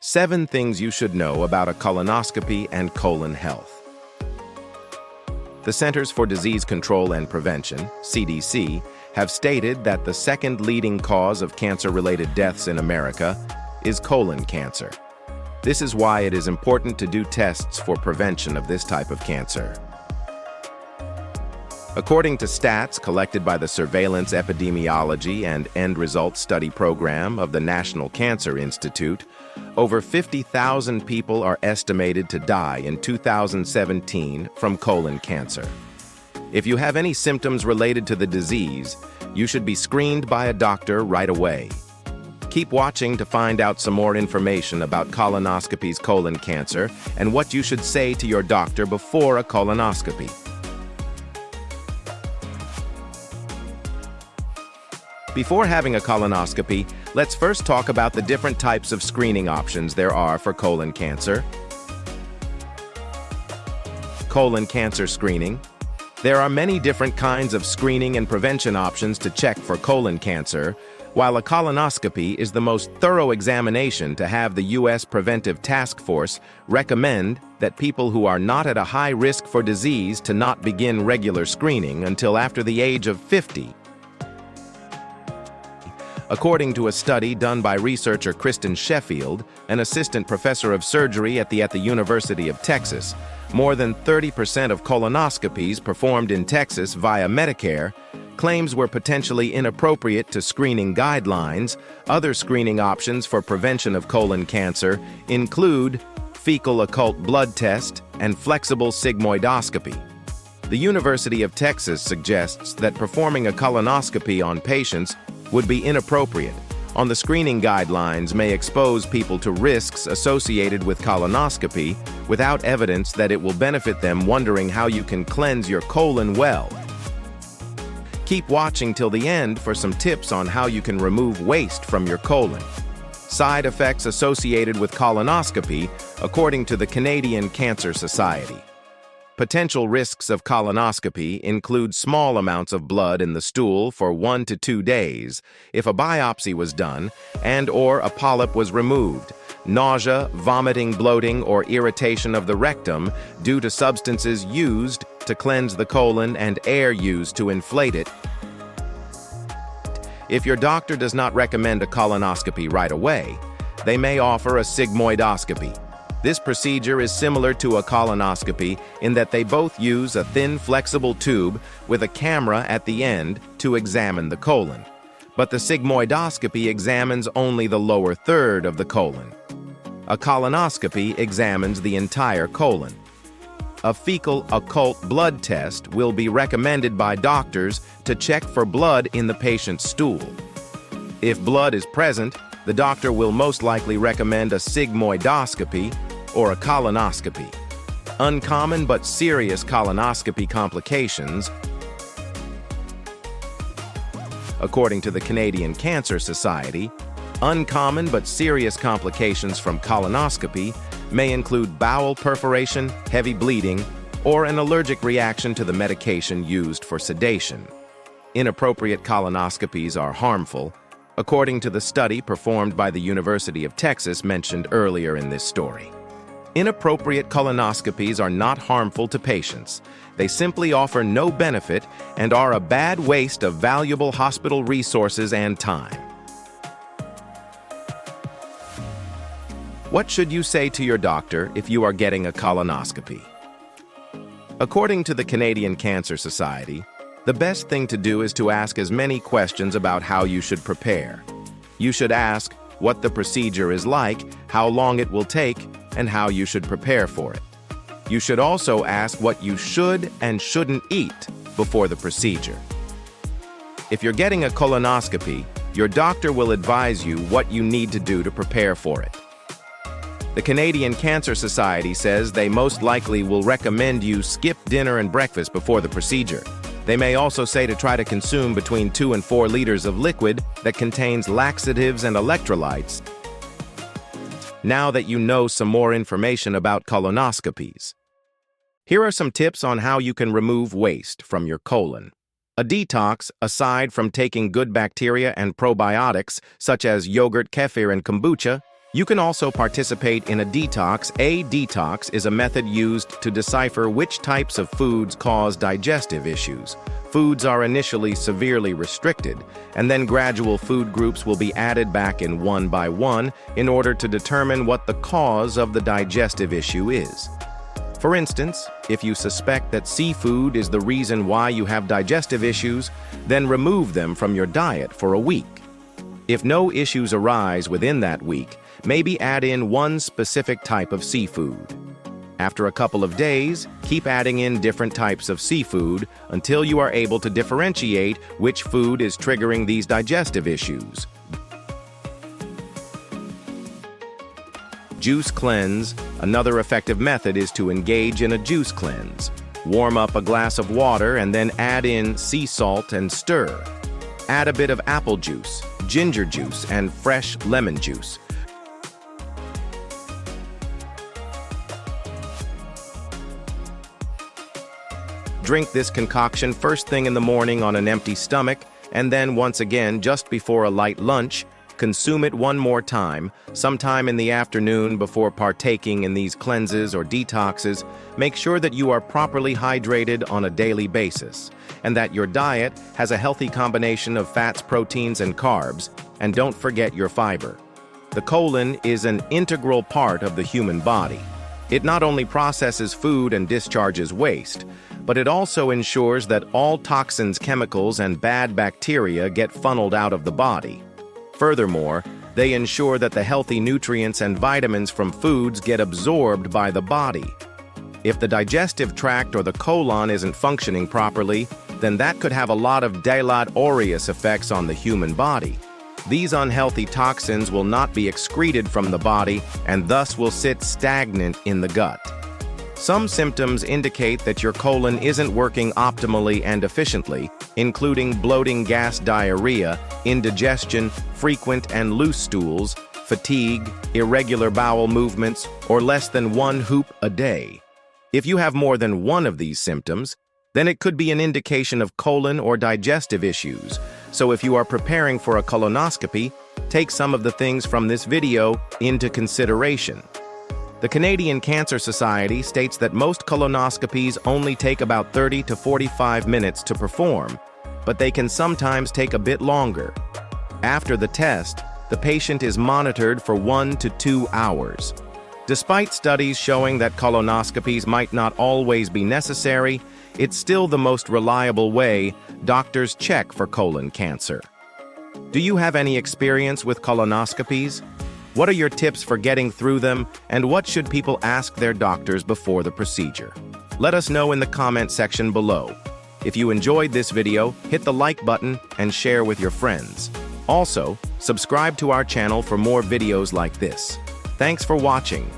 7 things you should know about a colonoscopy and colon health. The Centers for Disease Control and Prevention, CDC, have stated that the second leading cause of cancer-related deaths in America is colon cancer. This is why it is important to do tests for prevention of this type of cancer. According to stats collected by the Surveillance Epidemiology and End Results Study Program of the National Cancer Institute, over 50,000 people are estimated to die in 2017 from colon cancer. If you have any symptoms related to the disease, you should be screened by a doctor right away. Keep watching to find out some more information about colonoscopy's colon cancer and what you should say to your doctor before a colonoscopy. Before having a colonoscopy, let's first talk about the different types of screening options there are for colon cancer. Colon cancer screening. There are many different kinds of screening and prevention options to check for colon cancer, while a colonoscopy is the most thorough examination to have the U.S. Preventive Task Force recommend that people who are not at a high risk for disease to not begin regular screening until after the age of 50. According to a study done by researcher Kristen Sheffield, an assistant professor of surgery at the University of Texas, more than 30% of colonoscopies performed in Texas via Medicare claims were potentially inappropriate to screening guidelines. Other screening options for prevention of colon cancer include fecal occult blood test and flexible sigmoidoscopy. The University of Texas suggests that performing a colonoscopy on patients would be inappropriate. On the screening guidelines may expose people to risks associated with colonoscopy without evidence that it will benefit them, wondering how you can cleanse your colon well. Keep watching till the end for some tips on how you can remove waste from your colon. Side effects associated with colonoscopy, according to the Canadian Cancer Society. Potential risks of colonoscopy include small amounts of blood in the stool for 1 to 2 days, if a biopsy was done and/or a polyp was removed, nausea, vomiting, bloating, or irritation of the rectum due to substances used to cleanse the colon and air used to inflate it. If your doctor does not recommend a colonoscopy right away, they may offer a sigmoidoscopy. This procedure is similar to a colonoscopy in that they both use a thin, flexible tube with a camera at the end to examine the colon. But the sigmoidoscopy examines only the lower third of the colon. A colonoscopy examines the entire colon. A fecal occult blood test will be recommended by doctors to check for blood in the patient's stool. If blood is present, the doctor will most likely recommend a sigmoidoscopy or a colonoscopy. Uncommon but serious colonoscopy complications. According to the Canadian Cancer Society, uncommon but serious complications from colonoscopy may include bowel perforation, heavy bleeding, or an allergic reaction to the medication used for sedation. Inappropriate colonoscopies are harmful, according to the study performed by the University of Texas mentioned earlier in this story. Inappropriate colonoscopies are not harmful to patients. They simply offer no benefit and are a bad waste of valuable hospital resources and time. What should you say to your doctor if you are getting a colonoscopy? According to the Canadian Cancer Society, the best thing to do is to ask as many questions about how you should prepare. You should ask what the procedure is like, how long it will take, and how you should prepare for it. You should also ask what you should and shouldn't eat before the procedure. If you're getting a colonoscopy, your doctor will advise you what you need to do to prepare for it. The Canadian Cancer Society says they most likely will recommend you skip dinner and breakfast before the procedure. They may also say to try to consume between 2 and 4 liters of liquid that contains laxatives and electrolytes. Now that you know some more information about colonoscopies, here are some tips on how you can remove waste from your colon. A detox, aside from taking good bacteria and probiotics such as yogurt, kefir, and kombucha, You can also participate in a detox. A detox is a method used to decipher which types of foods cause digestive issues. Foods are initially severely restricted, and then gradual food groups will be added back in one by one in order to determine what the cause of the digestive issue is. For instance, if you suspect that seafood is the reason why you have digestive issues, then remove them from your diet for a week. If no issues arise within that week, maybe add in one specific type of seafood. After a couple of days, keep adding in different types of seafood until you are able to differentiate which food is triggering these digestive issues. Juice cleanse. Another effective method is to engage in a juice cleanse. Warm up a glass of water and then add in sea salt and stir. Add a bit of apple juice, ginger juice, and fresh lemon juice. Drink this concoction first thing in the morning on an empty stomach, and then once again just before a light lunch. Consume it one more time, sometime in the afternoon before partaking in these cleanses or detoxes. Make sure that you are properly hydrated on a daily basis, and that your diet has a healthy combination of fats, proteins, and carbs, and don't forget your fiber. The colon is an integral part of the human body. It not only processes food and discharges waste, but it also ensures that all toxins, chemicals, and bad bacteria get funneled out of the body. Furthermore, they ensure that the healthy nutrients and vitamins from foods get absorbed by the body. If the digestive tract or the colon isn't functioning properly, then that could have a lot of deleterious effects on the human body. These unhealthy toxins will not be excreted from the body and thus will sit stagnant in the gut. Some symptoms indicate that your colon isn't working optimally and efficiently, including bloating, gas, diarrhea, indigestion, frequent and loose stools, fatigue, irregular bowel movements, or less than 1 hoop a day. If you have more than one of these symptoms, then it could be an indication of colon or digestive issues. So if you are preparing for a colonoscopy, take some of the things from this video into consideration. The Canadian Cancer Society states that most colonoscopies only take about 30 to 45 minutes to perform, but they can sometimes take a bit longer. After the test, the patient is monitored for 1 to 2 hours. Despite studies showing that colonoscopies might not always be necessary, it's still the most reliable way doctors check for colon cancer. Do you have any experience with colonoscopies? What are your tips for getting through them, and what should people ask their doctors before the procedure? Let us know in the comment section below. If you enjoyed this video, hit the like button and share with your friends. Also, subscribe to our channel for more videos like this. Thanks for watching.